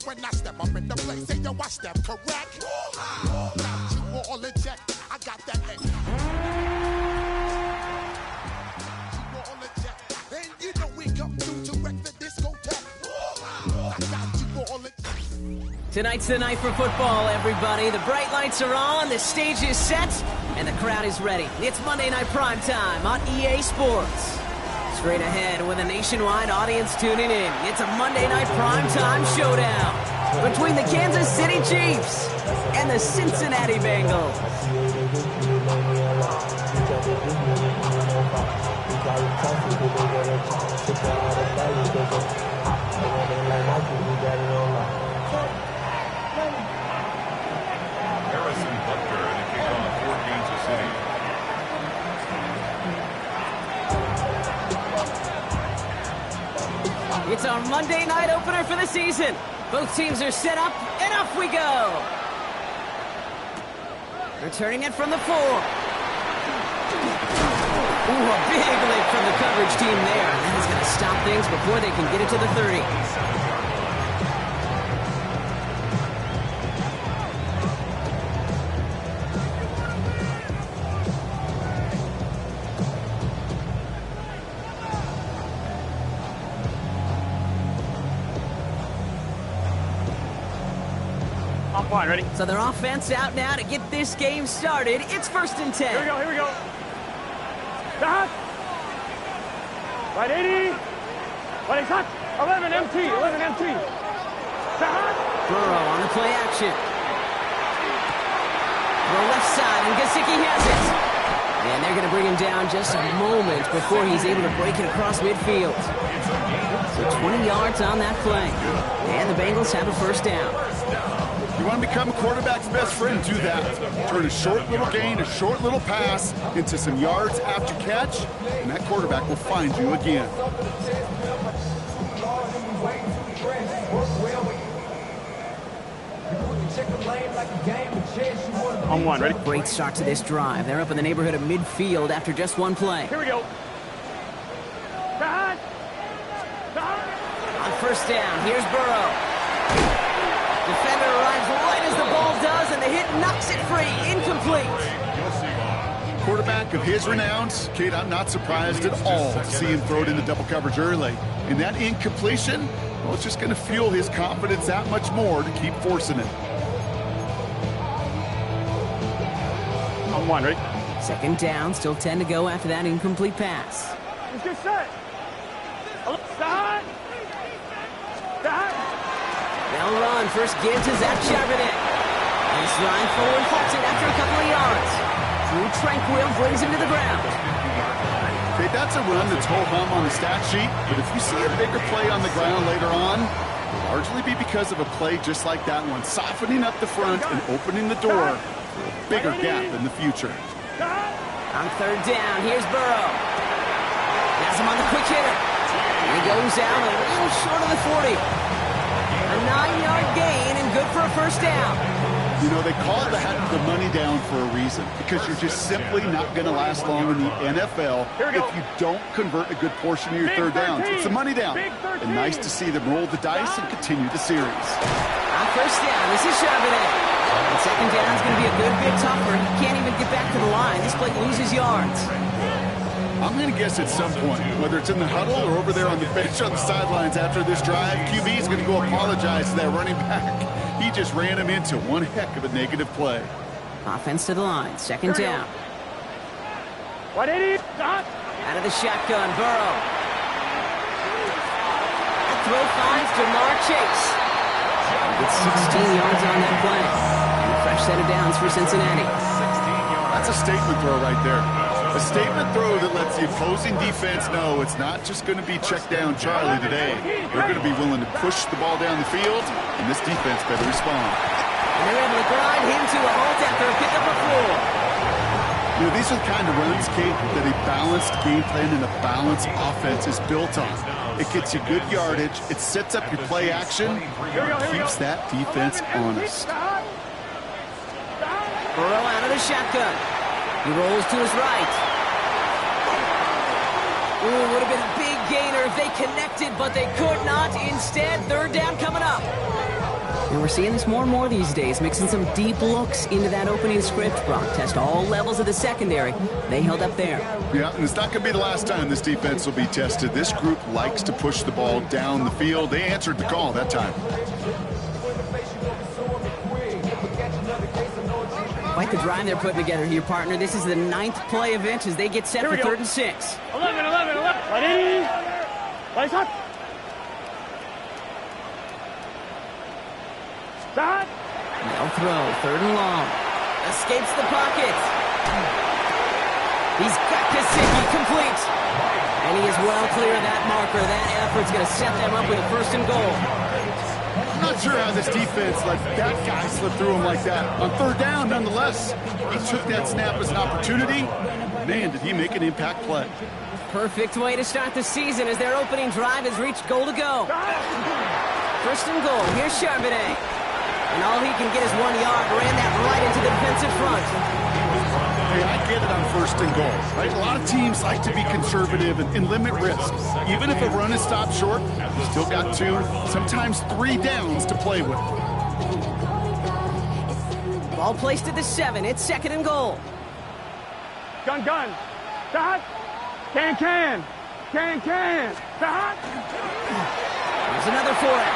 When I step up in the place, say yo, I step correct. Got you all in check. I got that egg. You all in check. And you know we come through to wreck the discotheque. I got you all in check. Tonight's the night for football, everybody. The bright lights are on, the stage is set, and the crowd is ready. It's Monday Night Primetime on EA Sports. Straight ahead with a nationwide audience tuning in. It's a Monday Night Primetime showdown between the Kansas City Chiefs and the Cincinnati Bengals. Harrison Butker and the kickoff for Kansas City. It's our Monday night opener for the season. Both teams are set up, and off we go. Returning it from the 4. Ooh, a big lift from the coverage team there. That is going to stop things before they can get it to the 30. Fine, ready? So their offense out now to get this game started. It's 1st and 10. Here we go. Stop. Right 80. Right hot. 11 MT. Stop. Burrow on the play action. Throw left side, and Gesicki has it. And they're going to bring him down just a moment before he's able to break it across midfield. So 20 yards on that play. And the Bengals have a 1st down. You want to become a quarterback's best friend, do that. Turn a short little gain, a short little pass into some yards after catch, and that quarterback will find you again. On one, ready? Great start to this drive. They're up in the neighborhood of midfield after just one play. Here we go. On 1st down, here's Burrow. Defender arrives right as the ball does, and the hit knocks it free. Incomplete. Quarterback of his renowns, Kate, I'm not surprised at all to see him throw it into double coverage early. And that incompletion, well, it's just going to fuel his confidence that much more to keep forcing it. On one, ready? 2nd down, still 10 to go after that incomplete pass. Let's get set. Start. They'll run. First give to Zach Charbonnet. Nice line forward, halts it after a couple of yards. Drew Tranquil brings him to the ground. Okay, that's a run that's ho-hum on the stat sheet, but if you see a bigger play on the ground later on, it'll largely be because of a play just like that one, softening up the front and opening the door for a bigger gap in the future. On 3rd down, here's Burrow. Has him on the quick hitter. He goes out a little short of the 40. A 9-yard gain and good for a 1st down. You know, they call it the money down for a reason, because you're just simply not going to last long in the NFL if you don't convert a good portion of your 3rd downs. It's a money down. And nice to see them roll the dice and continue the series. On 1st down, this is Charbonnet. And 2nd down is going to be a good bit tougher. He can't even get back to the line. This play loses yards. I'm going to guess at some point, whether it's in the huddle or over there on the bench on the sidelines after this drive, QB is going to go apologize to that running back. He just ran him into one heck of a negative play. Offense to the line, 2nd down. 180, stop. Out of the shotgun, Burrow. That throw finds Jamar Chase. It's 16 yards on that play. And a fresh set of downs for Cincinnati. That's a statement throw right there. A statement throw that lets the opposing defense know it's not just going to be check down Charlie today. They're going to be willing to push the ball down the field, and this defense better respond. And they're able to grind him to a halt after a pickup of 4. You know, these are the kind of runs, Kate, that a balanced game plan and a balanced offense is built on. It gets you good yardage, it sets up your play action, and keeps that defense honest. Burrow out of the shotgun. He rolls to his right. Ooh, would have been a big gainer if they connected, but they could not. Instead, third down coming up. And we're seeing this more and more these days, mixing some deep looks into that opening script. Brock test all levels of the secondary. They held up there. Yeah, and it's not going to be the last time this defense will be tested. This group likes to push the ball down the field. They answered the call that time. Quite the drive they're putting together here, partner. This is the 9th play event as they get set for 3rd and 6. 11. Ready? Lights up. Start. No throw, 3rd and long. Escapes the pocket. He's got Kasicki complete. And he is well clear of that marker. That effort's going to set them up with a 1st and goal. I'm not sure how this defense let that guy slip through him like that. On 3rd down, nonetheless, he took that snap as an opportunity. Man, did he make an impact play. Perfect way to start the season as their opening drive has reached goal to go. 1st and goal. Here's Charbonnet. And all he can get is 1 yard. Ran that right into the defensive front. Hey, I get it on 1st and goal, right? A lot of teams like to be conservative and limit risk. Even if a run is stopped short, you still got 2, sometimes 3 downs to play with. Ball placed at the 7. It's 2nd and goal. Gun. Start. Can. Start. There's another for it.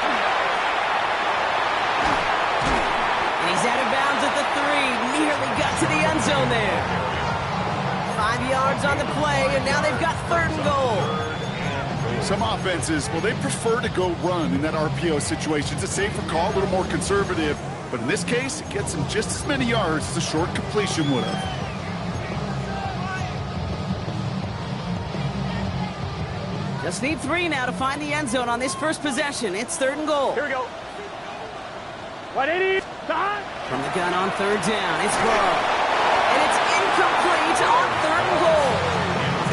And he's out of bounds at the 3. Nearly got to the end zone there. 5 yards on the play, and now they've got 3rd and goal. Some offenses, well, they prefer to go run in that RPO situation. It's a safer call, a little more conservative. But in this case, it gets them just as many yards as a short completion would have. Just need 3 now to find the end zone on this first possession. It's 3rd and goal. Here we go. 180. Start. From the gun on 3rd down, it's Burrow. And it's incomplete on 3rd and goal.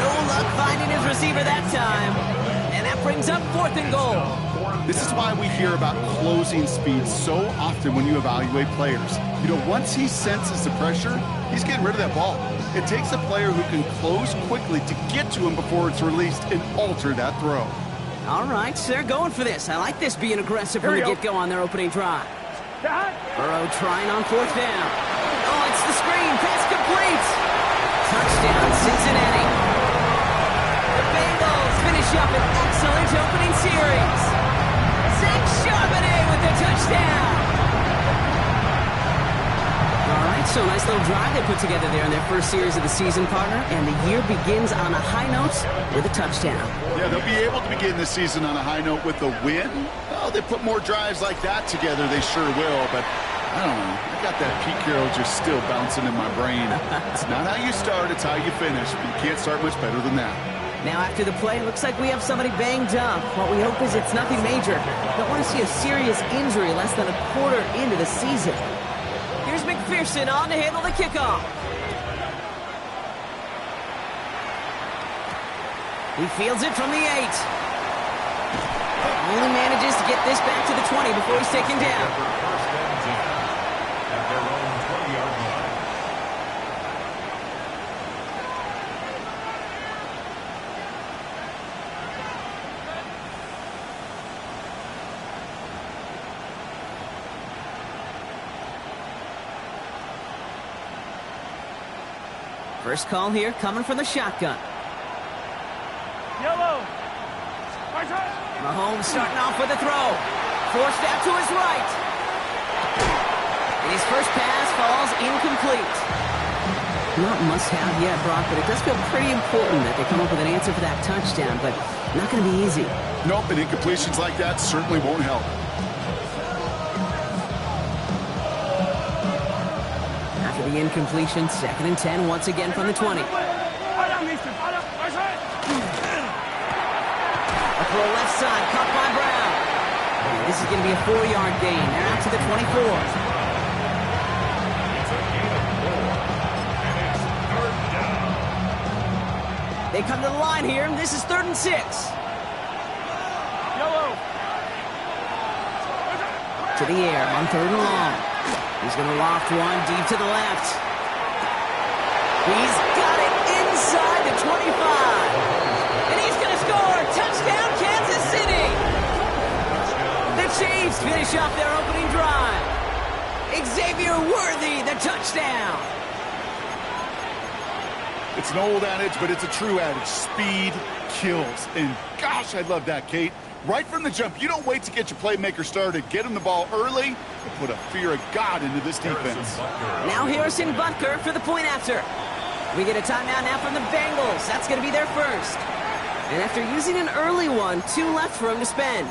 No luck finding his receiver that time. And that brings up 4th and goal. This is why we hear about closing speed so often when you evaluate players. You know, once he senses the pressure, he's getting rid of that ball. It takes a player who can close quickly to get to him before it's released and alter that throw. All right, so they're going for this. I like this being aggressive from the get-go on their opening drive. Burrow trying on 4th down. Oh, it's the screen. Pass complete. Touchdown, Cincinnati. The Bengals finish up an excellent opening series. Zach Charbonnet with the touchdown. All right, so nice little drive they put together there in their first series of the season, partner. And the year begins on a high note with a touchdown. Yeah, they'll be able to begin the season on a high note with a win. Well, they put more drives like that together, they sure will. But I don't know, I got that Pete Carroll just still bouncing in my brain. It's not how you start, it's how you finish. But you can't start much better than that. Now after the play, looks like we have somebody banged up. What we hope is it's nothing major. Don't want to see a serious injury less than a quarter into the season. Here's McPherson on to handle the kickoff. He fields it from the 8. Only manages to get this back to the 20 before he's taken down. At their own 20-yard line. First call here coming from the shotgun. Yellow. Mahomes starting off with a throw. Forced out to his right. And his first pass falls incomplete. Not must-have yet, Brock, but it does feel pretty important that they come up with an answer for that touchdown, but not going to be easy. Nope, and incompletions like that certainly won't help. After the incompletion, 2nd and 10 once again from the 20. A throw left side, caught by Brown. This is going to be a 4-yard gain. They're out to the 24. It's a gain of 4. And it's 3rd They come to the line here, and this is 3rd and 6. Yellow. To the air on 3rd and long. He's going to loft one deep to the left. He's got it inside the 25. And he's going to score. Touchdown, Kansas City. The Chiefs finish off their opening drive. Xavier Worthy, the touchdown. It's an old adage, but it's a true adage. Speed kills. And gosh, I love that, Kate. Right from the jump, you don't wait to get your playmaker started. Get him the ball early and put a fear of God into this defense. Now Harrison Butker for the point after. We get a timeout now from the Bengals. That's going to be their first. And after using an early one, 2 left for him to spend.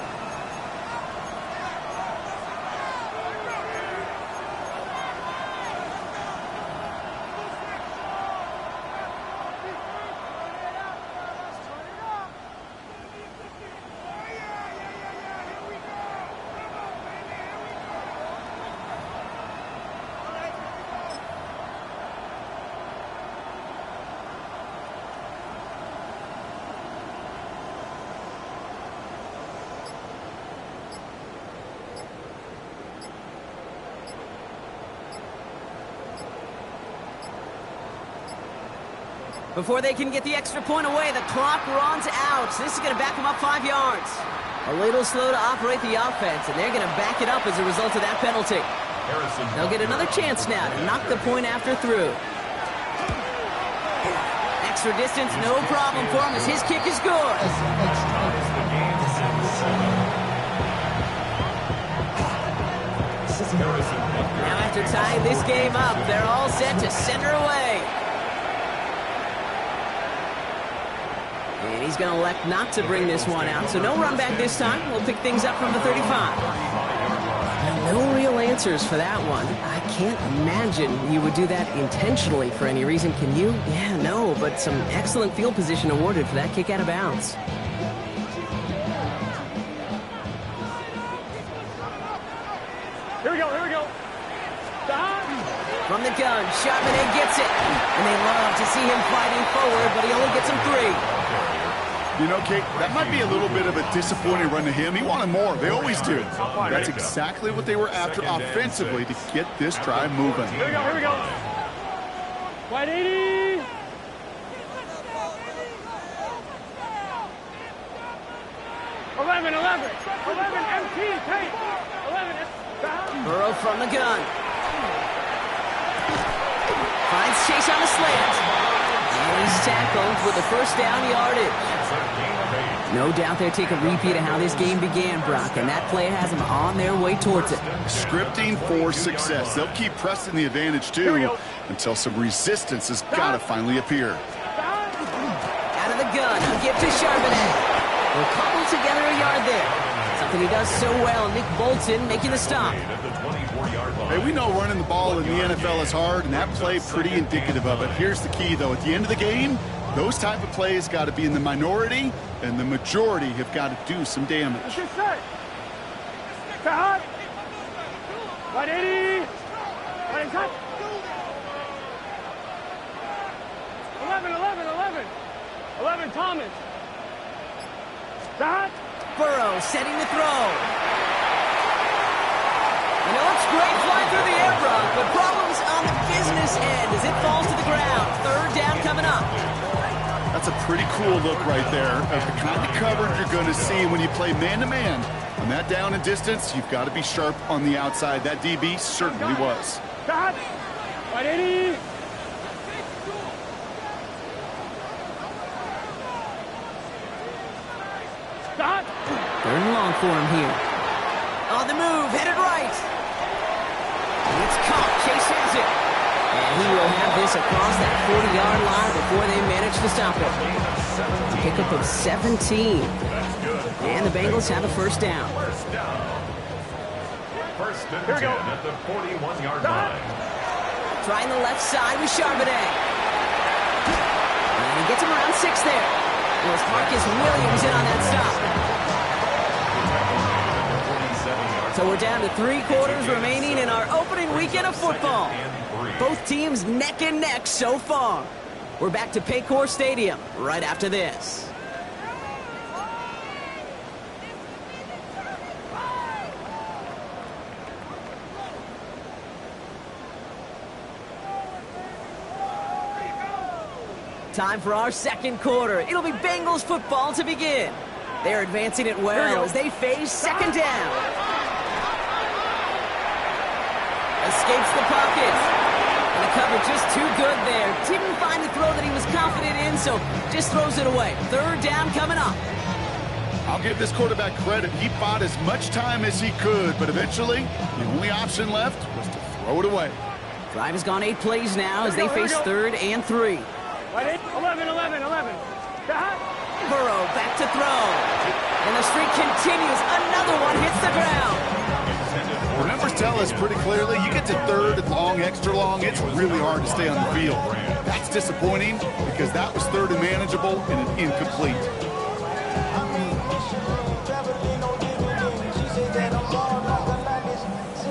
Before they can get the extra point away, the clock runs out. This is going to back them up 5 yards. A little slow to operate the offense, and they're going to back it up as a result of that penalty. They'll get another chance now to knock the point after through. Extra distance, no problem for him as his kick is good. Now after tying this game up, they're all set to send her away. And he's going to elect not to bring this one out, so no run back this time. We'll pick things up from the 35. No real answers for that one. I can't imagine he would do that intentionally for any reason. Can you? Yeah, no, but some excellent field position awarded for that kick out of bounds. Here we go, here we go. Stop. From the gun, Charbonnet gets it. And they love to see him fighting forward, but he only gets him 3. You know, Kate, that might be a little bit of a disappointing run to him. He wanted more. They always do. That's exactly what they were after offensively to get this drive moving. Here we go, here we go. Wide 80. Eleven, MT, Kate. 11, Burrow from the gun. Finds Chase on the slant. And he's tackled with the first down yardage. No doubt they'll take a repeat of how this game began, Brock, and that play has them on their way towards it. Scripting for success. They'll keep pressing the advantage, too, until some resistance has got to finally appear. Out of the gun, a give to Charbonnet. They'll cobble together a yard there. Something he does so well, Nick Bolton making the stop. Hey, we know running the ball in the NFL is hard, and that play pretty indicative of it. Here's the key, though. At the end of the game, those type of plays got to be in the minority, and the majority have got to do some damage. Let's get set. Cut. 180. 180, cut. 11, Thomas. Cut. Burrow setting the throw. You know, it's great flying through the air, Brock, but problems on the business end as it falls to the ground. 3rd down coming up. That's a pretty cool look right there of the kind of coverage you're going to see when you play man-to-man. On that down and distance, you've got to be sharp on the outside. That DB certainly was. Cut. 180. Stop. 3rd and long for him here. On the move, headed right. It's caught. Chase has it. And he will have this across that 40-yard line before they manage to stop it. A pickup of 17. And the Bengals have a first down. First and 10 at the 41-yard line. Trying the left side with Charbonnet. And he gets him around 6 there. There's Marcus Williams in on that stop. So we're down to 3 quarters remaining in our opening weekend of football. Both teams neck and neck so far. We're back to Paycor Stadium right after this. Time for our second quarter. It'll be Bengals football to begin. They're advancing it well as they face second down. Escapes the pocket. And the cover just too good there. Didn't find the throw that he was confident in, so just throws it away. Third down coming up. I'll give this quarterback credit. He bought as much time as he could, but eventually the only option left was to throw it away. Drive has gone 8 plays now as they face 3rd and 3. 11. Burrow back to throw. And the streak continues. Another one hits the ground. The numbers tell us pretty clearly, you get to 3rd and long, extra long, it's really hard to stay on the field. That's disappointing because that was 3rd and manageable and an incomplete.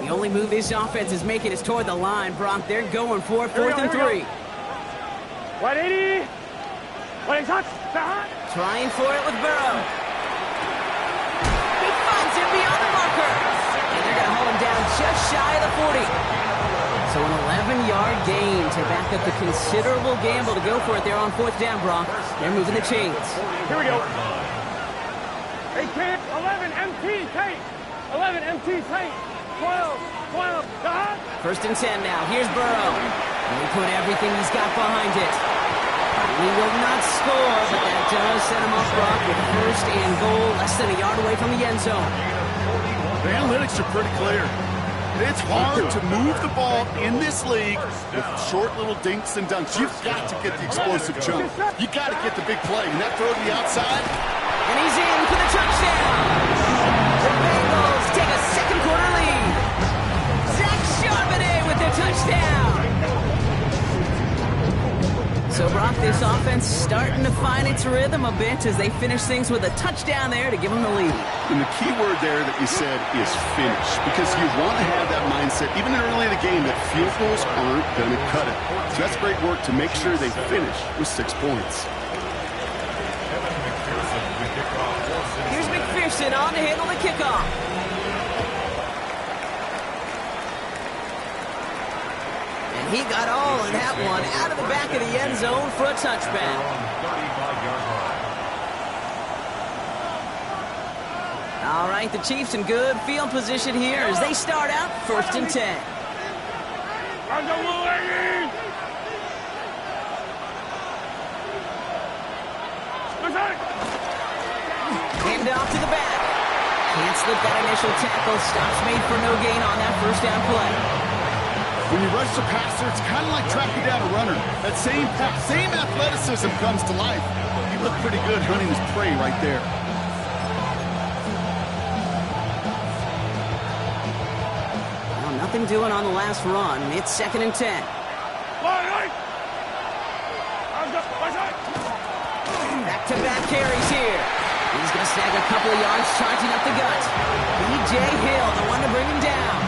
The only move this offense is making is toward the line, Brock. They're going for it, 4th and 3. 180. Trying for it with Burrow. He finds him beyond the marker. And they're going to hold him down just shy of the 40. So an 11-yard gain to back up the considerable gamble to go for it there on 4th down, Brock. They're moving the chains. Here we go. 11 MT tape. 11 MT tape. 12. 1st and 10 now. Here's Burrow. And he put everything he's got behind it. He will not score, but that does set him off, Brock, with 1st and goal, less than a yard away from the end zone. The analytics are pretty clear. It's hard to move the ball in this league with short little dinks and dunks. You've got to get the explosive jump. You've got to get the big play. And that throw to the outside. And he's in for the touchdown. The Bengals take a second quarter lead. Zach Charbonnet with the touchdown. So, Brock, this offense starting to find its rhythm a bit as they finish things with a touchdown there to give them the lead. And the key word there that you said is finish, because you want to have that mindset, even early in the game, that field goals aren't going to cut it. So that's great work to make sure they finish with 6 points. Here's McPherson on to handle the kickoff. He got all of that one out of the back of the end zone for a touchback. All right, the Chiefs in good field position here as they start out 1st and 10. Hand off to the back. Can't slip that initial tackle. Stops made for no gain on that 1st down play. When you rush the passer, it's kind of like tracking down a runner. That same athleticism comes to life. He looked pretty good hunting his prey right there. Well, nothing doing on the last run. It's 2nd and 10. Back-to-back carries here. He's going to snag a couple of yards, charging up the gut. B.J. Hill, the one to bring him down.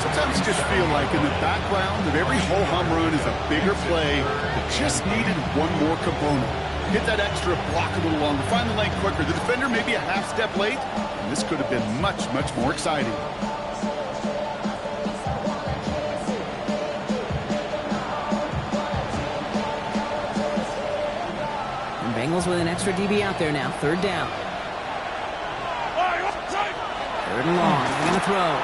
Sometimes you just feel like in the background of every ho-hum run is a bigger play that just needed one more component. Hit that extra block a little longer, find the lane quicker. The defender may be a half step late, and this could have been much, much more exciting. And Bengals with an extra DB out there now. 3rd down. 3rd and long. They're going to throw.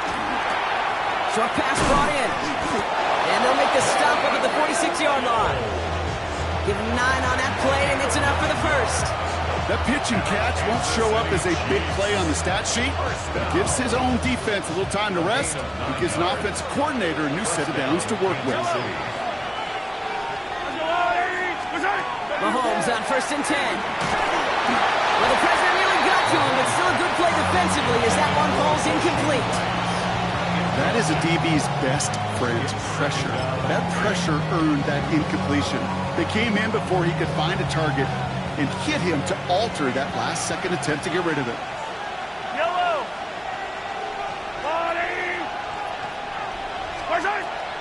Short pass brought in. And they'll make the stop up at the 46-yard line. Give him 9 on that play, and it's enough for the 1st. That pitch and catch won't show up as a big play on the stat sheet. It gives his own defense a little time to rest. It gives an offensive coordinator a new set of downs to work with. Mahomes on 1st and 10. Well, the pressure nearly got to him, but still a good play defensively as that one falls incomplete. That is a DB's best friend, pressure. That pressure earned that incompletion. They came in before he could find a target and hit him to alter that last-second attempt to get rid of it. Yellow.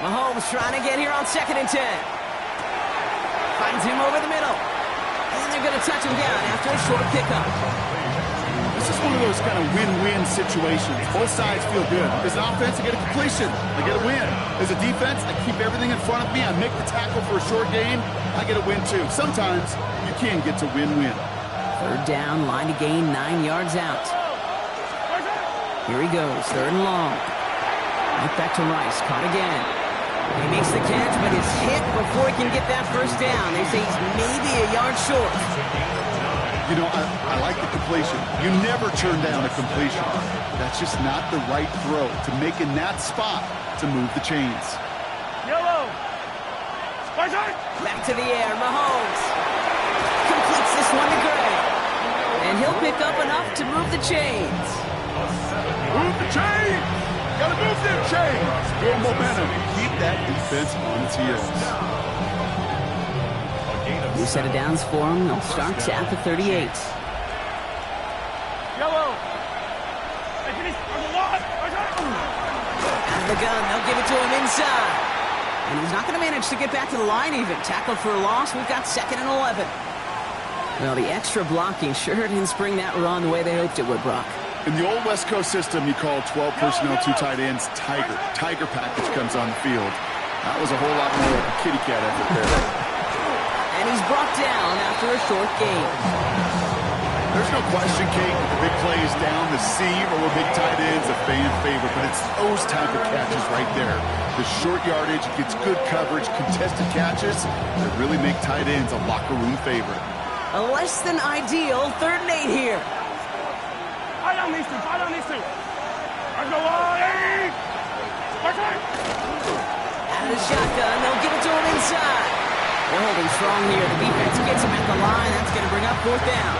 Mahomes trying to get here on 2nd and 10. Finds him over the middle. And they're going to touch him down after a short pickup. This is one of those kind of win-win situations. Both sides feel good. As an offense, I get a completion. I get a win. As a defense, I keep everything in front of me. I make the tackle for a short gain. I get a win, too. Sometimes you can get to win-win. Third down, line to gain 9 yards out. Here he goes, third and long. Right back to Rice, caught again. He makes the catch, but is hit before he can get that first down. They say he's maybe a yard short. You know, I like the completion. You never turn down a completion. That's just not the right throw to make in that spot to move the chains. Yellow. Back to the air, Mahomes. Completes this one to Gray. And he'll pick up enough to move the chains. Move the chains! Gotta move them chains! More momentum. Keep that defense on its heels. New set of downs for him. They'll start at the 38. Yellow. Out of the gun, they'll give it to him inside. And he's not going to manage to get back to the line even. Tackled for a loss. We've got 2nd and 11. Well, the extra blocking sure didn't spring that run the way they hoped it would, Brock. In the old West Coast system, you call 12 personnel, 2 tight ends, Tiger. Tiger package comes on the field. That was a whole lot more of a kitty cat effort there. And he's brought down after a short gain. There's no question, Kate, the big play is down. The seam over big tight ends, a fan favorite, but it's those type of catches right there. The short yardage, gets good coverage, contested catches that really make tight ends a locker room favorite. A less than ideal 3rd and 8 here. Fight on these two. I'm going wide. Out of the shotgun, they'll give it to him inside. They're holding strong here. The defense gets him at the line. That's going to bring up 4th down.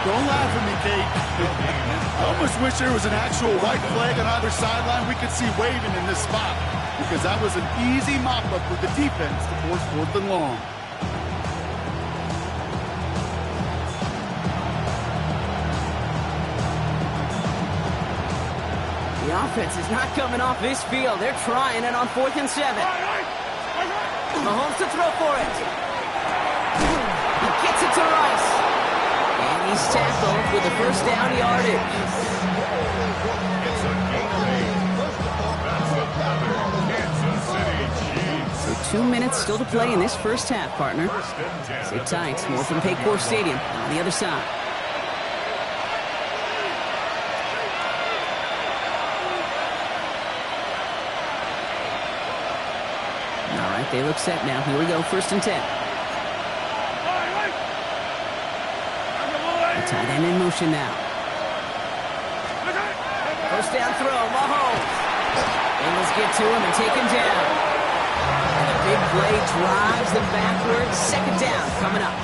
Don't laugh at me, Kate. I almost wish there was an actual white flag on either sideline we could see waving in this spot, because that was an easy mop-up with the defense to force 4th and long. The offense is not coming off this field. They're trying it on 4th and 7. Mahomes to throw for it. He gets it to Rice. And he's tackled with the first down yardage. So 2 minutes still to play in this first half, partner. Sit tight. More from Paycor Stadium on the other side. They look set now. Here we go, 1st and 10. The tight end in motion now. First down throw, Mahomes. Bengals get to him and take him down. And the big play drives them backwards. 2nd down coming up.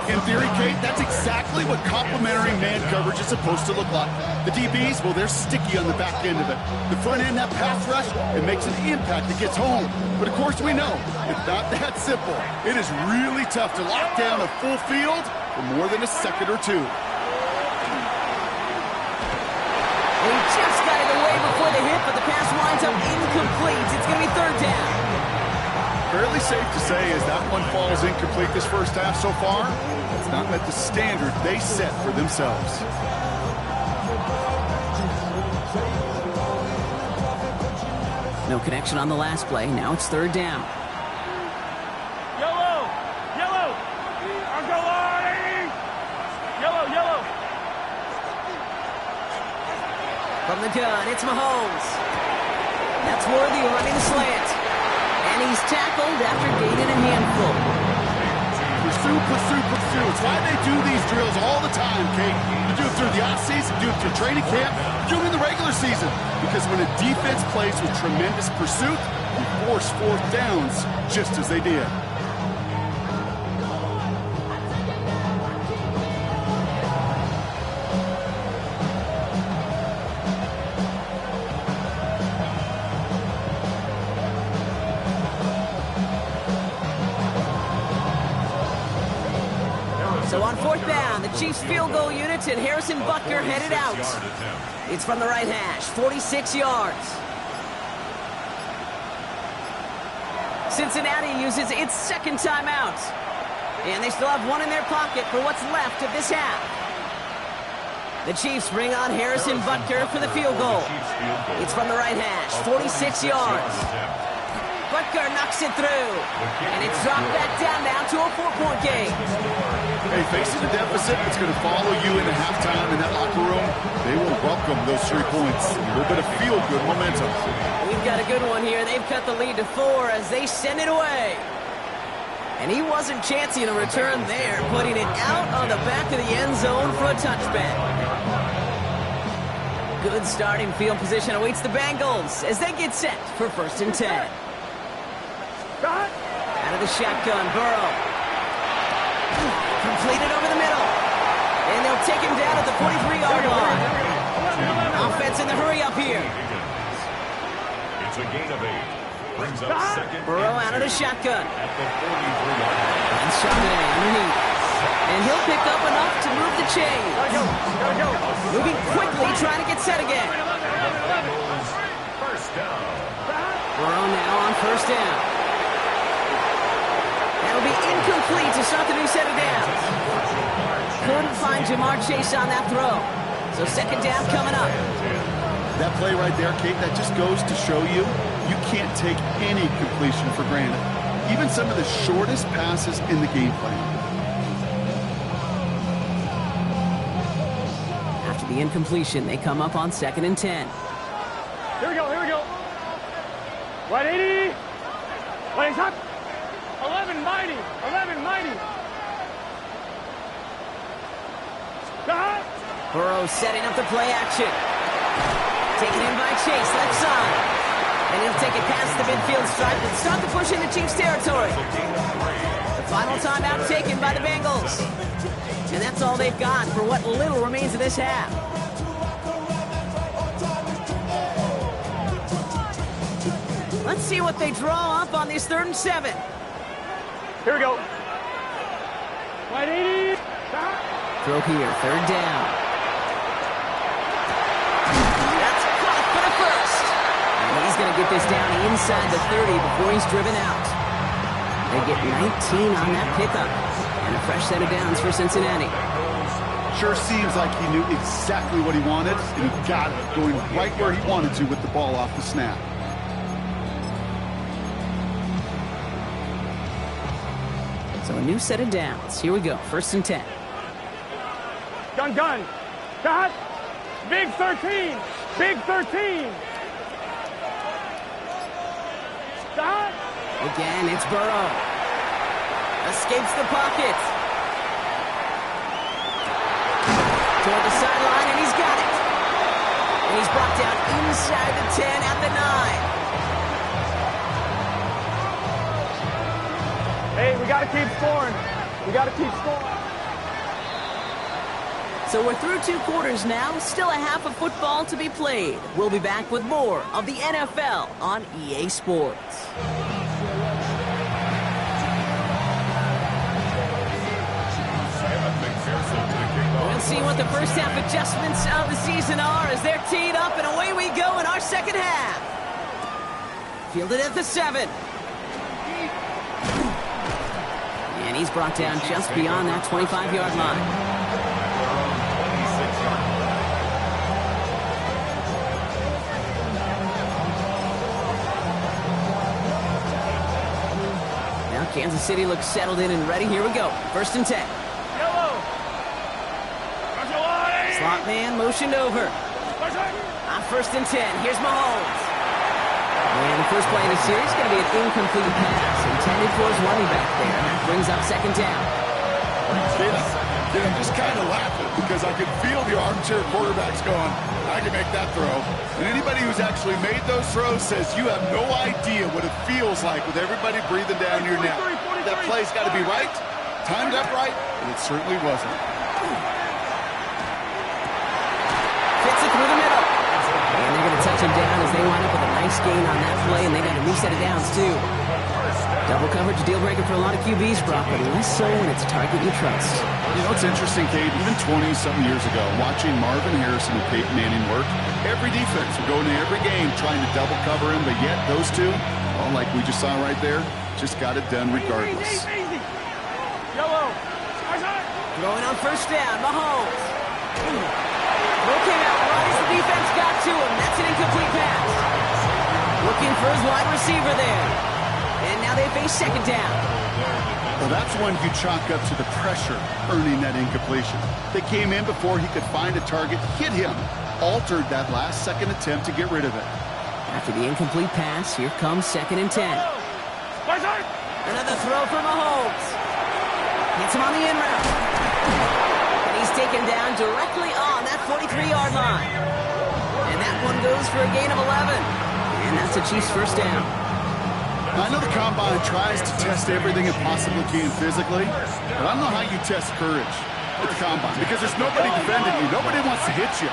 In theory, Kate, that's exactly what complementary man coverage is supposed to look like. The DBs, well, they're sticky on the back end of it. The front end, that pass rush, it makes an impact that gets home. But of course we know, it's not that simple. It is really tough to lock down a full field for more than a second or two. He just got it away before the hit, but the pass winds up incomplete. It's going to be 3rd down. Fairly safe to say as that one falls incomplete this first half so far, it's not met the standard they set for themselves. No connection on the last play. Now it's 3rd down. Yellow. I'm going wide. Yellow. From the gun, it's Mahomes. That's Worthy running the slant. And he's tackled after gaining a handful. Pursue. It's why they do these drills all the time, Kate. You do it through the offseason, do it through training camp, do it in the regular season. Because when a defense plays with tremendous pursuit, you force 4th downs just as they did. So on 4th down, the Chiefs field goal units and Harrison Butker headed out. It's from the right hash, 46 yards. Cincinnati uses its second timeout. And they still have one in their pocket for what's left of this half. The Chiefs bring on Harrison Butker for the field goal. It's from the right hash, 46 yards. Butker knocks it through. And it's dropped back down now to a 4-point game. Hey, facing the deficit, it's going to follow you into halftime in that locker room. They will welcome those 3 points. A little bit of feel-good momentum. We've got a good one here. They've cut the lead to 4 as they send it away. And he wasn't chancing a return there, putting it out on the back of the end zone for a touchback. Good starting field position awaits the Bengals as they get set for 1st and 10. Out of the shotgun, Burrow. Completed over the middle. And they'll take him down at the 43-yard line. Offense in the hurry up here. It's a gain of 8. Brings up second. Burrow out of the shotgun. At the 43-yard line. And Charbonnet underneath. And he'll pick up enough to move the chain. Moving quickly, trying to get set again. First down. Burrow now on 1st down. That'll be incomplete to start the new set of downs. Couldn't find Jamar Chase on that throw. So 2nd down coming up. That play right there, Kate, that just goes to show you can't take any completion for granted. Even some of the shortest passes in the game plan. After the incompletion, they come up on 2nd and 10. Here we go, here we go. 180. Wait, up. 11 mighty. 11 mighty. Burrow setting up the play action. Taken in by Chase, left side. And he'll take it past the midfield stripe and start the push into Chiefs territory. The final timeout taken by the Bengals. And that's all they've got for what little remains of this half. Let's see what they draw up on this 3rd and 7. Here we go. 180. Throw here, 3rd down. That's caught for the first. And he's going to get this down inside the 30 before he's driven out. They get 19 on that pickup. And a fresh set of downs for Cincinnati. Sure seems like he knew exactly what he wanted, and he got it, going right where he wanted to with the ball off the snap. So a new set of downs. Here we go, 1st and 10. Gun. Got. Big 13. Big 13. Got. Again, it's Burrow. Escapes the pocket. Toward the sideline, and he's got it. And he's brought down inside the 10 at the 9. Hey, we got to keep scoring. We got to keep scoring. So we're through 2 quarters now. Still a half of football to be played. We'll be back with more of the NFL on EA Sports. We'll see what the first half adjustments of the season are as they're teed up, and away we go in our second half. Fielded at the 7. And he's brought down just beyond that 25-yard line. Now Kansas City looks settled in and ready. Here we go. 1st and 10. Slot man motioned over. On 1st and 10, here's Mahomes. And the first play in the series is going to be an incomplete pass intended for his running back there. And that brings up 2nd down. I'm just kind of laughing because I can feel the armchair quarterbacks going, I can make that throw. And anybody who's actually made those throws says you have no idea what it feels like with everybody breathing down your neck. That play's got to be right, timed up right, and it certainly wasn't. Fits it through the middle. And they're going to touch him down as they wind up with a nice gain on that play, and they got a new set of downs, too. Double coverage, a deal breaker for a lot of QBs, Brock, but less so when it's a target you trust. You know, it's interesting, Kate, even 20-something years ago, watching Marvin Harrison and Peyton Manning work, every defense would go into every game trying to double cover him, but yet those two, well, like we just saw right there, just got it done regardless. Easy. Yellow. Throwing on first down, Mahomes. Looking out right as the defense got to him. That's an incomplete pass. Looking for his wide receiver there. And now they face second down. Well, that's one you chalk up to the pressure earning that incompletion. They came in before he could find a target, hit him, altered that last-second attempt to get rid of it. After the incomplete pass, here comes 2nd and 10. Another throw for Mahomes. Hits him on the in route. And he's taken down directly on that 43-yard line. And that one goes for a gain of 11. And that's the Chiefs' first down. I know the Combine tries to test everything it possibly can physically, but I don't know how you test courage at the Combine because there's nobody defending you. Nobody wants to hit you.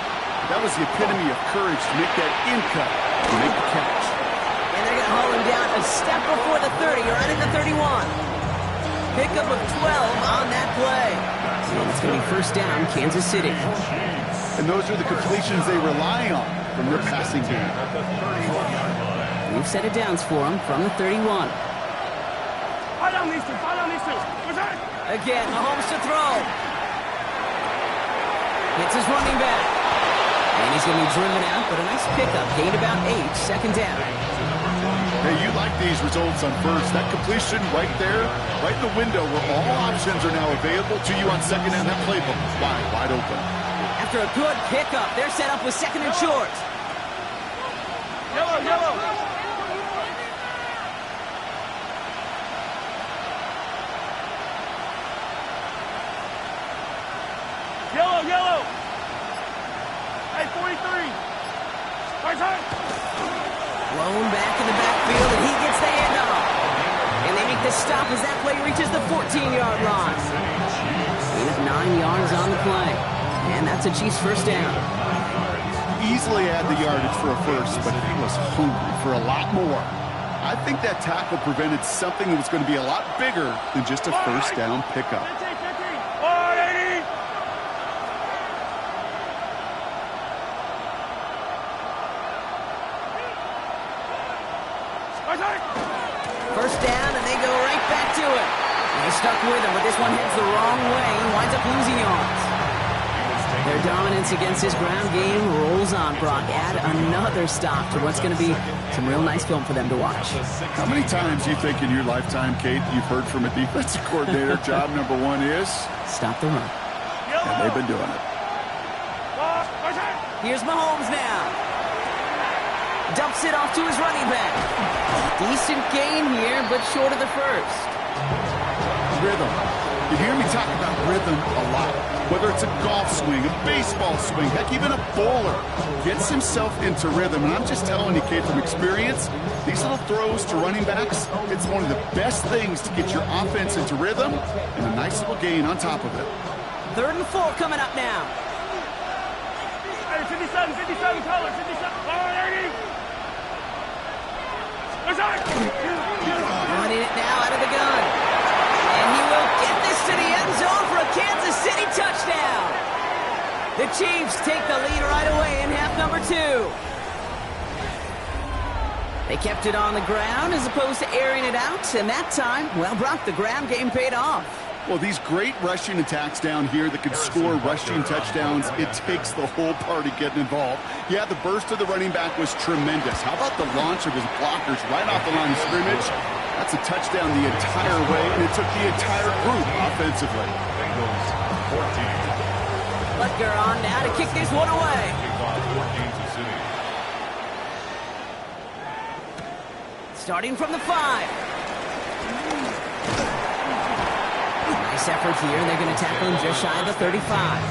That was the epitome of courage to make that in-cut and make the catch. And they're going to haul him down a step before the 30, right at the 31. Pickup of 12 on that play. And it's going to be first down, Kansas City. And those are the completions they rely on from their passing game. We've set it downs for him from the 31. Fight on these two. Again, Mahomes to throw. Hits his running back. And he's going to be driven out, but a nice pickup. Gained about 8, second down. Hey, you like these results on first. That completion right there, right in the window where all options are now available to you on second down. That playbook is wide open. After a good pickup, they're set up with second and short. Yellow. Hey, 43. Blown back in the backfield, and he gets the handoff. And they make the stop as that play reaches the 14-yard line. Gain of 9 yards on the play. And that's a Chiefs first down. Easily had the yardage for a first, but he was hungry for a lot more. I think that tackle prevented something that was going to be a lot bigger than just a first down pickup. 480. First down, and they go right back to it. And they stuck with him, but this one heads the wrong way. He winds up losing yards. Their dominance against his ground game rolls on, Brock. Add another stop to what's going to be some real nice film for them to watch. How many times do you think in your lifetime, Kate, you've heard from a defensive coordinator, job number one is? Stop the run. And they've been doing it. Here's Mahomes now. Dumps it off to his running back. Decent gain here, but short of the first. Rhythm. You hear me talk about rhythm a lot. Whether it's a golf swing, a baseball swing, heck, even a bowler gets himself into rhythm. And I'm just telling you, Kate, from experience, these little throws to running backs, it's one of the best things to get your offense into rhythm and a nice little gain on top of it. 3rd and 4 coming up now. Hey, 57 color, 57. 480. Running it now out of the gun. And he will get this to the end zone for a Kansas City touchdown. The Chiefs take the lead right away in half number 2. They kept it on the ground as opposed to airing it out. And that time, well, Brock, the ground game paid off. Well, these great rushing attacks down here that could score rushing touchdowns, it takes the whole party getting involved. Yeah, the burst of the running back was tremendous. How about the launch of his blockers right off the line of scrimmage? That's a touchdown the entire way, and it took the entire group offensively. Bengals 14. Butker on now to kick this one away. Starting from the 5. Nice effort here. They're going to tackle him just shy of the 35.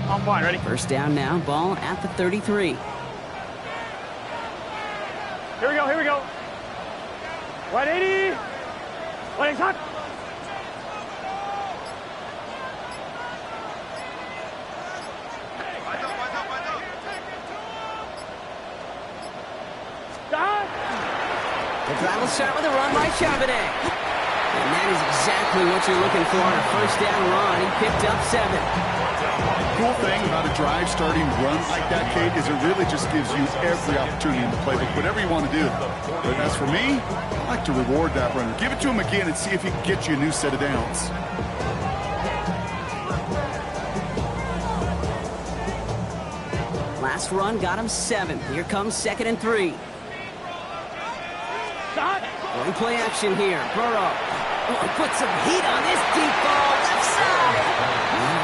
On point, ready? First down now, ball at the 33. Here we go. 180. 180, hot. Drive will start with a run by Charbonnet. And that is exactly what you're looking for on a first down run. He picked up 7. Cool thing about a drive starting run like that, Kate, is it really just gives you every opportunity in the playbook, whatever you want to do. But as for me, I like to reward that runner. Give it to him again and see if he can get you a new set of downs. Last run got him 7. Here comes 2nd and 3. Going play action here. Burrow. Oh, put some heat on this deep ball. Left side.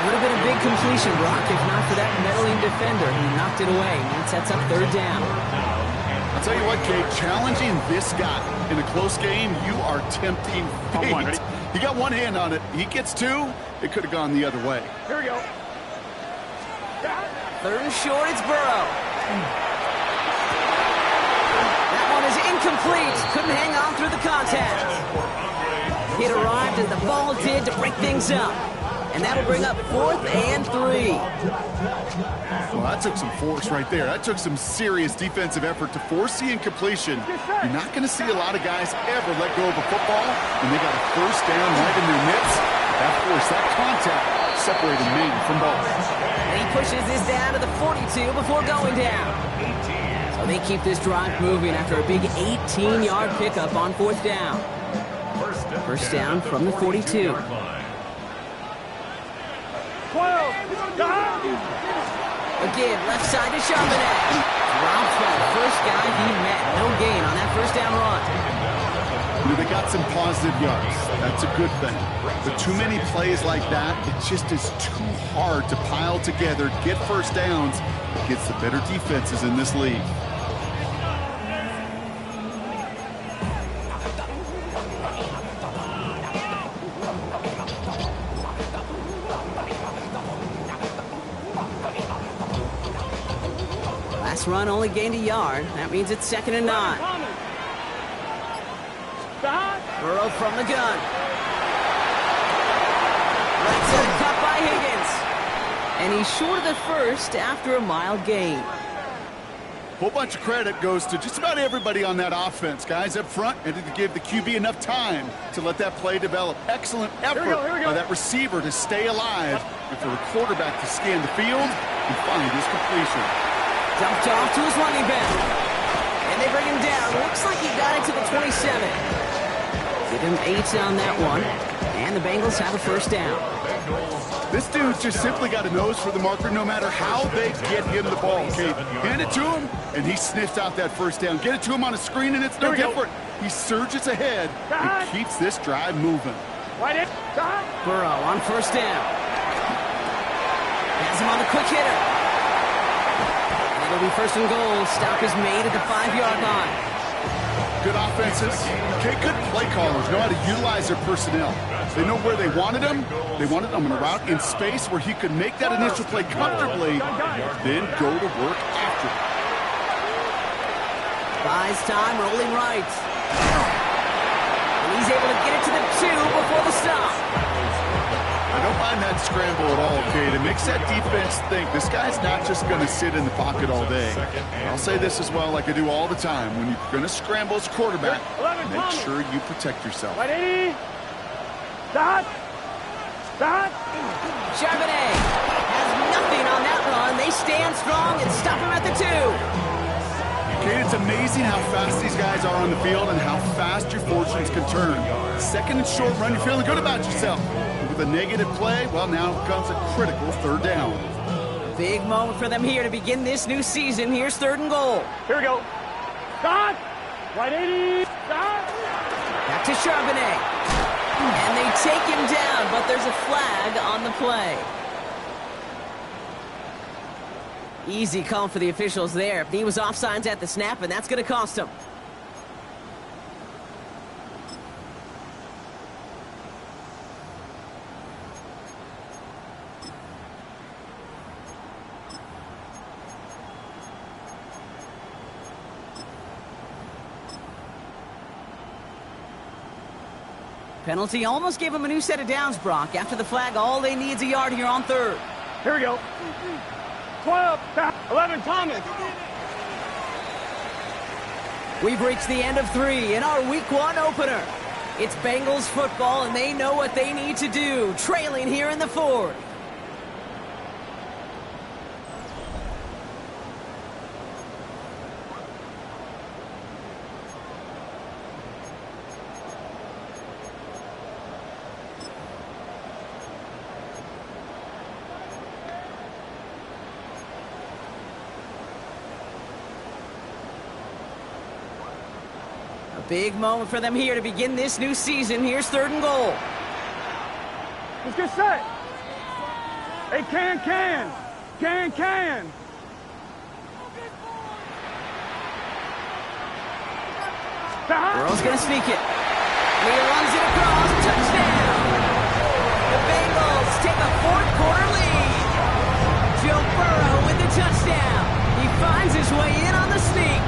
Would have been a big completion, Brock, if not for that meddling defender who knocked it away. And it sets up 3rd down. I'll tell you what, Kate, challenging this guy in a close game, you are tempting fate. He got one hand on it. He gets 2. It could have gone the other way. Here we go. 3rd and short, it's Burrow. That one is incomplete. Couldn't hang on through the contact. It arrived as the ball did to break things up. And that'll bring up 4th and 3. Well, that took some force right there. That took some serious defensive effort to force the incompletion. You're not going to see a lot of guys ever let go of a football when they got a first down right in their midst. That force, that contact, separated man from ball. And he pushes this down to the 42 before going down. So they keep this drive moving after a big 18-yard pickup on 4th down. First down from the 42. 12. Again, left side to Charbonnet. Drops by the first guy he met. No gain on that first down run. They got some positive yards. That's a good thing. But too many plays like that, it just is too hard to pile together, get first downs against the better defenses in this league. Last run only gained a yard. That means it's 2nd and 9. Burrow from the gun. Right side cut by Higgins. And he's short of the first after a mild gain. Whole bunch of credit goes to just about everybody on that offense. Guys up front and to give the QB enough time to let that play develop. Excellent effort by that receiver to stay alive and for the quarterback to scan the field and find his completion. Dumped off to his running back. And they bring him down. Looks like he got it to the 27. Give him 8 on that one. And the Bengals have a first down. This dude's just simply got a nose for the marker no matter how they get him the ball. Okay, hand it to him, and he sniffs out that first down. Get it to him on a screen, and it's no different. He surges ahead and keeps this drive moving. Burrow on first down. Has him on the quick hitter. And it'll be 1st and goal. Stop is made at the 5-yard line. Good offenses. Okay, good play callers know how to utilize their personnel. They know where they wanted him. They wanted him on a route in space where he could make that initial play comfortably, then go to work after. Buys time, rolling right. And he's able to get it to the 2 before the stop. I don't mind that scramble at all, Kate. It makes that defense think this guy's not just going to sit in the pocket all day. I'll say this as well, like I do all the time. When you're going to scramble as quarterback, make sure you protect yourself. Charbonnet has nothing on that run. They stand strong and stop him at the 2. Kate, it's amazing how fast these guys are on the field and how fast your fortunes can turn. 2nd and short run, you're feeling good about yourself. With a negative play, well, now comes a critical 3rd down. Big moment for them here to begin this new season. Here's 3rd and goal. Here we go. Start. Right 80. Start. Back to Charbonnet. And they take him down, but there's a flag on the play. Easy call for the officials there. He was offsides at the snap, and that's going to cost him. Penalty almost gave him a new set of downs, Brock. After the flag, all they need is a yard here on 3rd. Here we go. 12, 11, Thomas. We've reached the end of 3 in our Week 1 opener. It's Bengals football, and they know what they need to do, trailing here in the 4th. Big moment for them here to begin this new season. Here's 3rd and goal. Let's get set. Hey, can. Burrow's going to sneak it. He runs it across. Touchdown. The Bengals take a 4th quarter lead. Joe Burrow with the touchdown. He finds his way in on the sneak.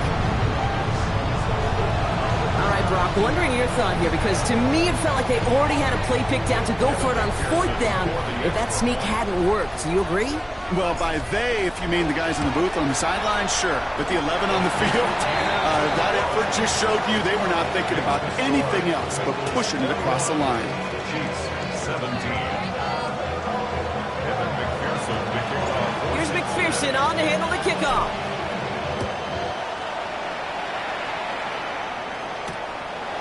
All right, Brock, wondering your thought here, because to me it felt like they already had a play picked out to go for it on 4th down if that sneak hadn't worked. Do you agree? Well, by they, if you mean the guys in the booth on the sideline, sure. But the 11 on the field, that effort just showed you they were not thinking about anything else but pushing it across the line. Chiefs 17. Here's McPherson on to handle the kickoff.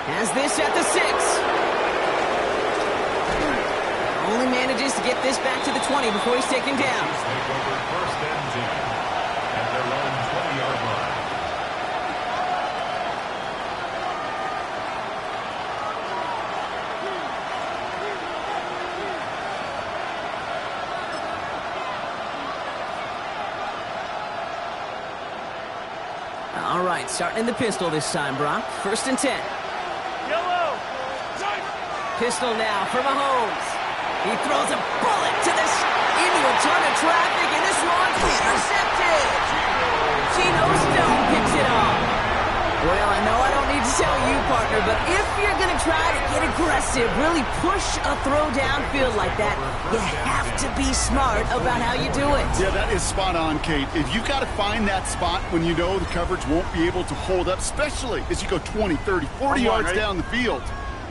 Has this at the 6. Only manages to get this back to the 20 before he's taken down. Chiefs take over 1st and 10 at their own 20-yard line. All right, starting in the pistol this time, Brock. 1st and 10. Yellow. Pistol now for Mahomes. He throws a bullet to this into a ton of traffic, and this one's intercepted. Geno Stone picks it off. Well, I know I don't need to tell you, partner, but if you're going to try to get aggressive, really push a throw downfield like that, you have to be smart about how you do it. Yeah, that is spot on, Kate. If you've got to find that spot when you know the coverage won't be able to hold up, especially as you go 20, 30, 40 yards down the field.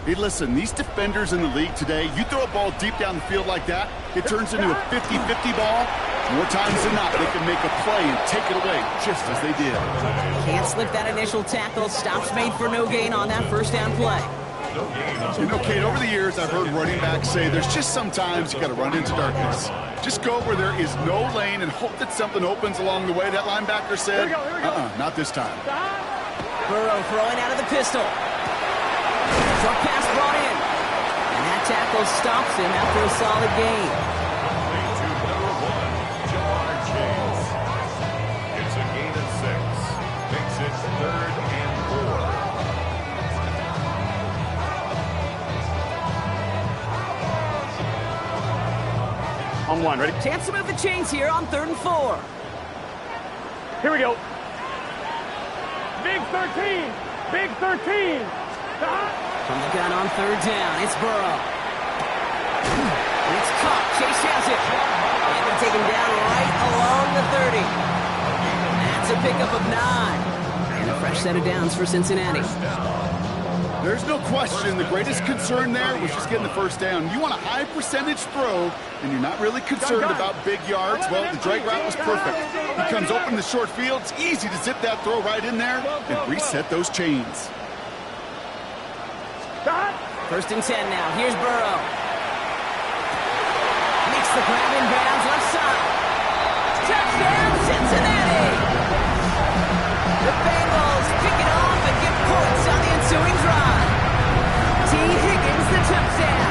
Hey, listen, these defenders in the league today, you throw a ball deep down the field like that, it turns into a 50-50 ball. More times than not, they can make a play and take it away, just as they did. Can't slip that initial tackle. Stops made for no gain on that 1st down play. You know, Kate, over the years, I've heard running backs say there's just sometimes you got to run into darkness. Just go where there is no lane and hope that something opens along the way. That linebacker said, not this time. Burrow throwing out of the pistol. Short pass brought in. And that tackle stops him after a solid gain. It's a gain of 6. Makes it 3rd and 4. On 1, ready? Chance to move the chains here on 3rd and 4. Here we go. Big 13. Big 13. From the gun on 3rd down, it's Burrow. And it's caught. Chase has it. And they're taken down right along the 30. That's a pickup of 9. And a fresh set of downs for Cincinnati. There's no question the greatest concern there was just getting the 1st down. You want a high percentage throw, and you're not really concerned about big yards. Well, the drag route was perfect. He comes open the short field. It's easy to zip that throw right in there and reset those chains. 1st and 10 now. Here's Burrow. Makes the grab in bounds left side. Touchdown, Cincinnati! The Bengals pick it off and get points on the ensuing drive. T. Higgins, the touchdown.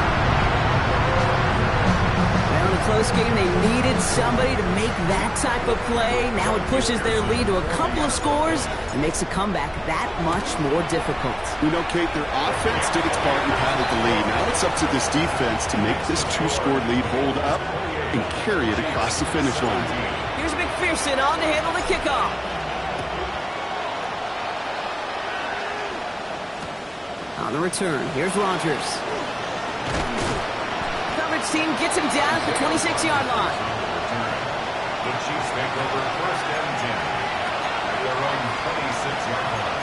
Well, in a close game, they needed somebody to make that type of play. Now it pushes their lead to a couple of scores and makes a comeback that much more difficult. You know, Kate, their offense did its part and padded the lead. Now it's up to this defense to make this 2-score lead hold up and carry it across the finish line. Here's McPherson on to handle the kickoff. On the return, here's Rodgers. Coverage team gets him down at the 26-yard line. The Chiefs take over 1st and 10 at their own 26-yard line.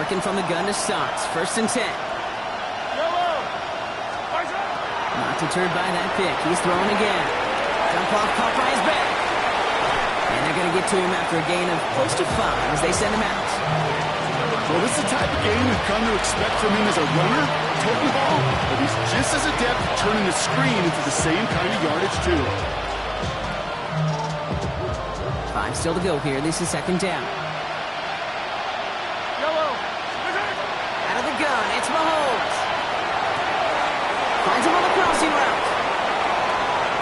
Working from the gun to start. 1st and 10. Not deterred by that pick. He's throwing again. Jump off, caught by his back. And they're going to get to him after a gain of close to 5 as they send him out. Well, this is the type of game we've come to expect from him as a runner, total ball, but he's just as adept at turning the screen into the same kind of yardage, too. 5 still to go here. This is 2nd down. Out of the gun, it's Mahomes. Finds him on the crossing route.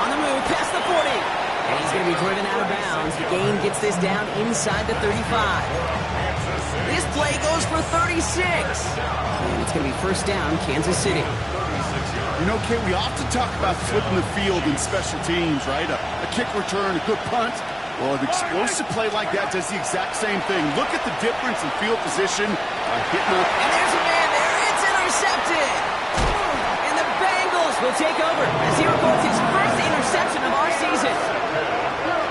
On the move, past the 40. And he's going to be driven out of bounds. The gain gets this down inside the 35. This play goes for 36. And it's going to be 1st down, Kansas City. You know, Kate, we often talk about flipping the field in special teams, right? A kick return, a good punt. Well, an explosive play like that does the exact same thing. Look at the difference in field position by hitting up. And there's a man there. It's intercepted. And the Bengals will take over as he records his first interception of our season.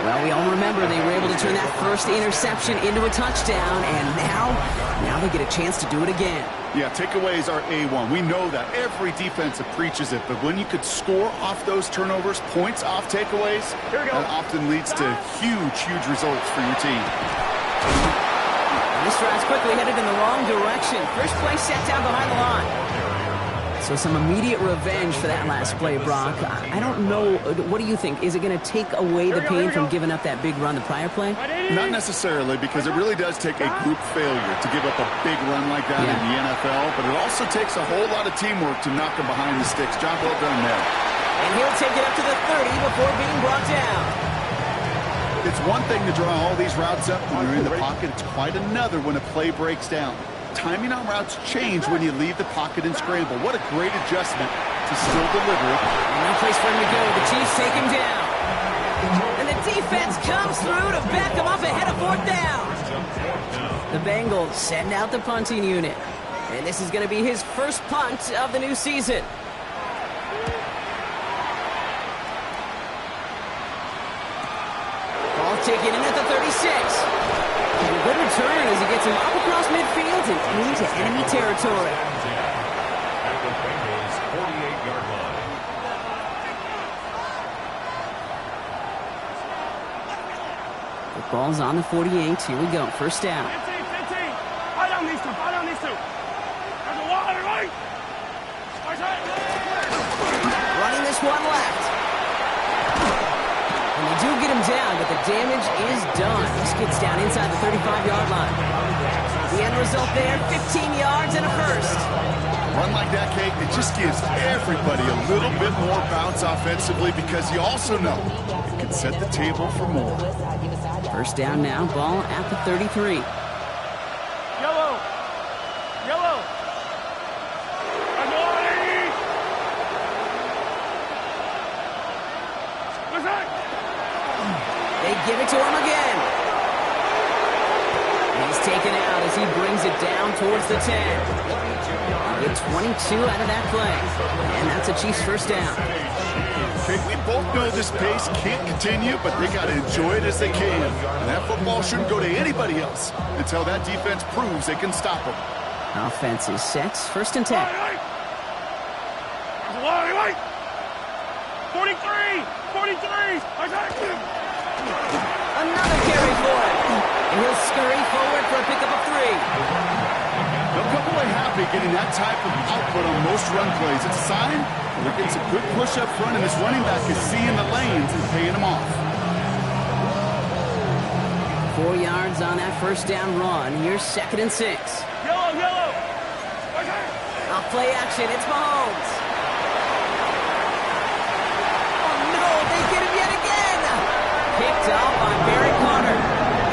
Well, we all remember they were able to turn that first interception into a touchdown, and now they get a chance to do it again. Yeah, takeaways are A1. We know that. Every defensive preaches it, but when you could score off those turnovers, points off takeaways, that often leads to huge results for your team. This drive's quickly headed in the wrong direction. First play set down behind the line. So some immediate revenge for that last play, Brock. I don't know. What do you think? Is it going to take away the pain from giving up that big run the prior play? Not necessarily, because it really does take a group failure to give up a big run like that in the NFL, but it also takes a whole lot of teamwork to knock them behind the sticks. Job well done there. And he'll take it up to the 30 before being brought down. It's one thing to draw all these routes up when you're in the pocket. It's quite another when a play breaks down. Timing on routes change when you leave the pocket and scramble. What a great adjustment to still deliver it. No place for him to go. The Chiefs take him down. And the defense comes through to back him up ahead of 4th down. The Bengals send out the punting unit. And this is going to be his first punt of the new season. Ball taken in at the 36. And a good return as he gets him up across midfield and into enemy territory. At the Bengals' 48-yard line. The ball's on the 48. Here we go. 1st down. 15. Fire down these two. There's a wall on the right. Running this one left. And they do get him down, but the damage is done. This gets down inside the 35-yard line. The end result there, 15 yards and a first. Run like that, Kate, it just gives everybody a little bit more bounce offensively because you also know it can set the table for more. 1st down now, ball at the 33. Yellow. They give it to him again. He's taken out as he brings it down towards the 10. Get 22 out of that play. And that's a Chiefs 1st down. Okay, we both know this pace can't continue, but they got to enjoy it as they can. And that football shouldn't go to anybody else until that defense proves they can stop them. Offense is set. 1st and 10. 43. Another carry for him. And he'll scurry forward for a pickup of 3. They'll come away happy getting that type of output on most run plays. It's a sign they're getting some good push up front, and this running back is seeing the lanes and paying them off. 4 yards on that 1st down run. Here's 2nd and 6. Yellow. Off play action. It's Mahomes. Oh, no. They get him yet again. Picked off by Barry Carter.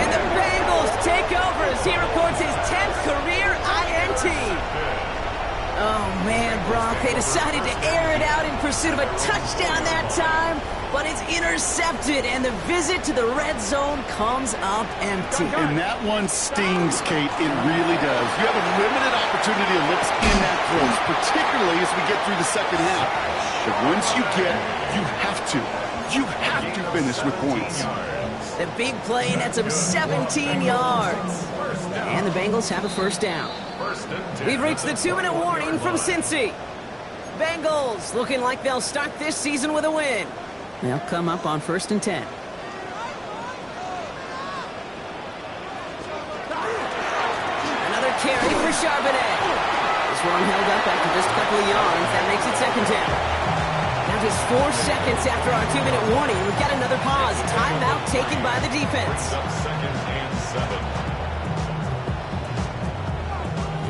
And the Bengals take over as he records his 10th career INT. Oh, man, Brock. They decided to air it out in pursuit of a touchdown that time, but it's intercepted, and the visit to the red zone comes up empty. And that one stings, Kate. It really does. You have a limited opportunity to look in that close, particularly as we get through the 2nd half. But once you get, you have to finish with points. The big play nets him 17 yards. And the Bengals have a 1st down. First and 10. We've reached the 2-minute warning from Cincy. Bengals looking like they'll start this season with a win. They'll come up on 1st and 10. Another carry for Charbonnet. This one held up after just a couple of yards. That makes it 2nd down. Now just 4 seconds after our 2-minute warning, we've got another pause. Timeout taken by the defense. 2nd and 7.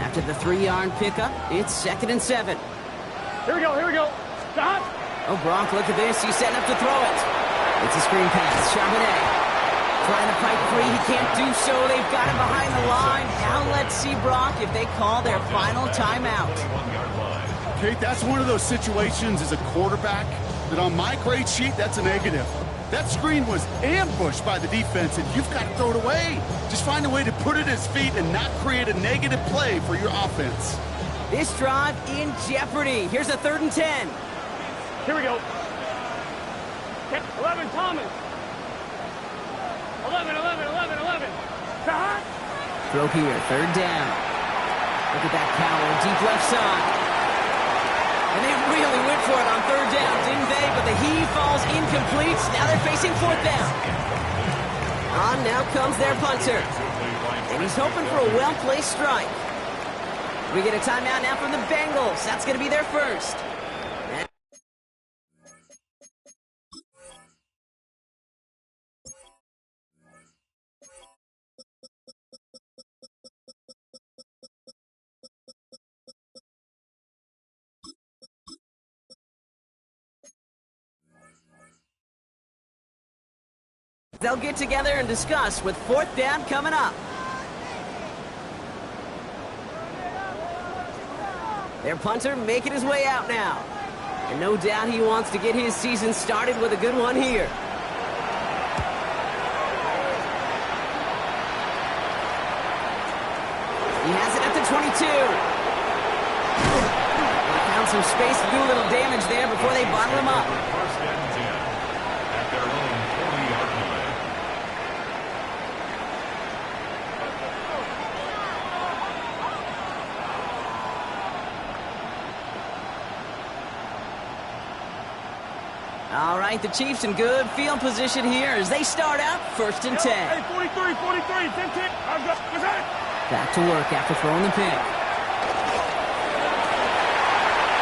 After the 3-yard pickup, it's 2nd and 7. Here we go, here we go. Stop. Oh, Brock, look at this. He's setting up to throw it. It's a screen pass. Charbonnet trying to fight free. He can't do so. They've got him behind the line. Now let's see, Brock, if they call their final timeout. Kate, that's one of those situations as a quarterback that on my grade sheet, that's a negative. That screen was ambushed by the defense, and you've got to throw it away. Just find a way to put it at his feet and not create a negative play for your offense. This drive in jeopardy. Here's a 3rd and 10. Here we go. 11, Thomas. 11. Stop. Throw here, 3rd down. Look at that power, deep left side. And they really went for it on 3rd down, didn't they? But the heave falls incomplete. Now they're facing 4th down. On now comes their punter. And he's hoping for a well-placed strike. We get a timeout now from the Bengals. That's going to be their first. They'll get together and discuss with 4th down coming up. Their punter making his way out now. And no doubt he wants to get his season started with a good one here. He has it at the 22. They found some space to do a little damage there before they bottle him up. 1st and 10 at their own 40-yard line. All right, the Chiefs in good field position here as they start out 1st and 10. Hey, 43, 10, 10. What's that? Back to work after throwing the pick.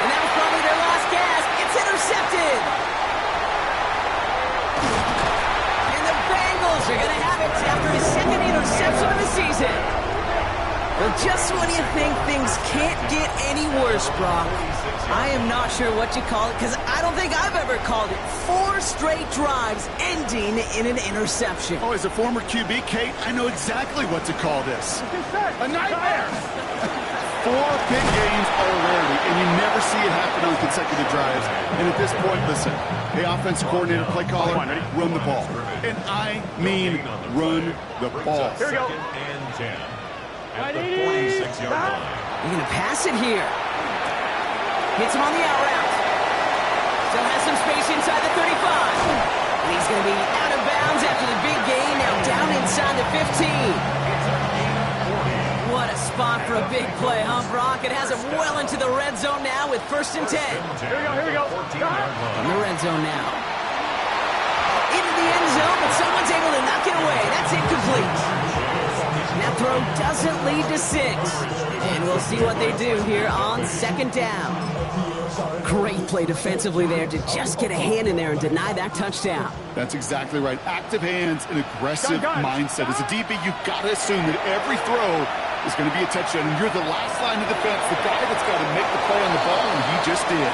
And that was probably their last gasp. It's intercepted. And the Bengals are going to have it after his 2nd interception of the season. Well, just when you think things can't get any worse, Brock, I am not sure what you call it, because I don't think I've ever called it 4 straight drives ending in an interception. Oh, as a former QB, Kate, I know exactly what to call this. A nightmare! 4 big games are a rarity, and you never see it happen on consecutive drives. And at this point, listen, hey, offensive coordinator, play caller, run the ball. And I mean run the ball. Here we go. 2nd and 10 at the 46-yard line. You're going to pass it here. Hits him on the out route. Still has some space inside the 35. And he's going to be out of bounds after the big gain. Now down inside the 15. What a spot for a big play, huh, Brock? It has him well into the red zone now with 1st and 10. Here we go. In the red zone now. Into the end zone, but someone's able to knock it away. That's incomplete. That throw doesn't lead to 6. And we'll see what they do here on 2nd down. Great play defensively there to just get a hand in there and deny that touchdown. That's exactly right. Active hands and aggressive mindset. As a DB, you've got to assume that every throw is going to be a touchdown. And you're the last line of defense, the guy that's got to make the play on the ball, and he just did.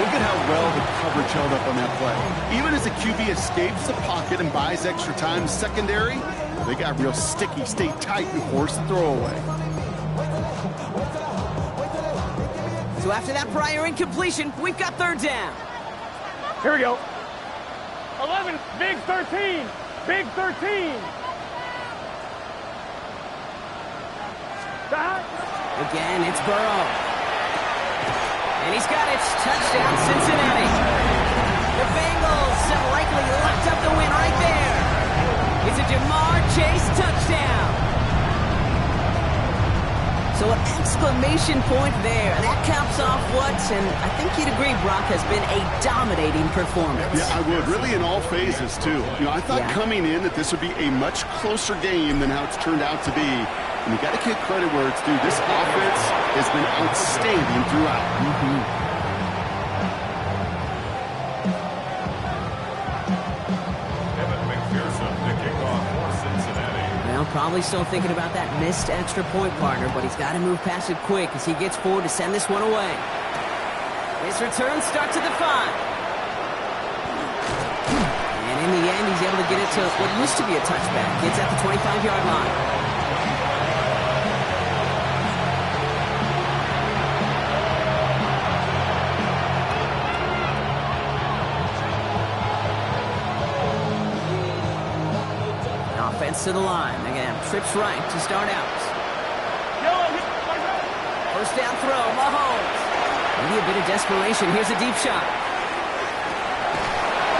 Look at how well the coverage held up on that play. Even as a QB escapes the pocket and buys extra time, secondary, they got real sticky. Stay tight and force the throwaway. So after that prior incompletion, we've got 3rd down. Here we go. 11, big 13. Big 13. Stop. Again, it's Burrow. And he's got it. Touchdown, Cincinnati. The Bengals have likely locked up the win right there. It's a Jamar Chase touchdown. So an exclamation point there. That caps off what, and I think you'd agree, Brock, has been a dominating performance. Yeah, I would. Really in all phases, too. I thought coming in that this would be a much closer game than how it's turned out to be. And you got to give credit where it's due. This offense has been outstanding throughout. Probably still thinking about that missed extra point, partner, but he's got to move past it quick as he gets forward to send this one away. His return starts at the 5. And in the end, he's able to get it to what used to be a touchback. Gets at the 25-yard line. To the line. Again, trips right to start out. First down throw, Mahomes. Maybe a bit of desperation. Here's a deep shot.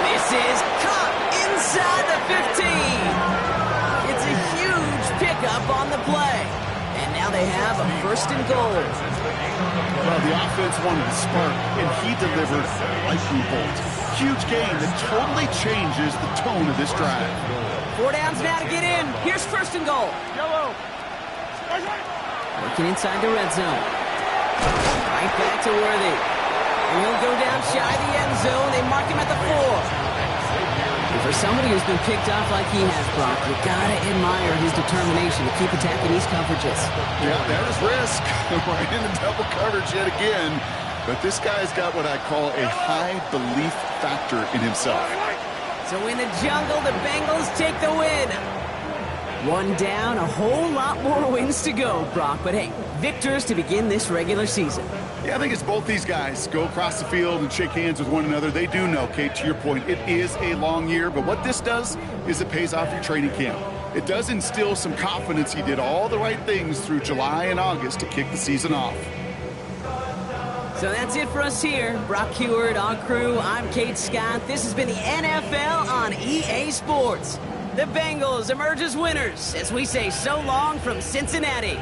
This is caught inside the 15. It's a huge pickup on the play. And now they have a first and goal. Well, the offense wanted to spark, and he delivered a lightning bolt. Huge game that totally changes the tone of this drive. 4 downs now to get in. Here's first and goal. Yellow. Working inside the red zone. Right back to Worthy. And he'll go down shy of the end zone. They mark him at the 4. And for somebody who's been picked off like he has, Brock, you gotta admire his determination to keep attacking these coverages. Yeah, that is risk. Right into double coverage yet again. But this guy's got what I call a high belief factor in himself. So in the jungle, the Bengals take the win. 1 down, a whole lot more wins to go, Brock. But hey, victors to begin this regular season. Yeah, I think it's both these guys go across the field and shake hands with one another. They do know, Kate, to your point, it is a long year. But what this does is it pays off your training camp. It does instill some confidence. He did all the right things through July and August to kick the season off. So that's it for us here. Brock Heward, our crew, I'm Kate Scott. This has been the NFL on EA Sports. The Bengals emerge as winners as we say so long from Cincinnati.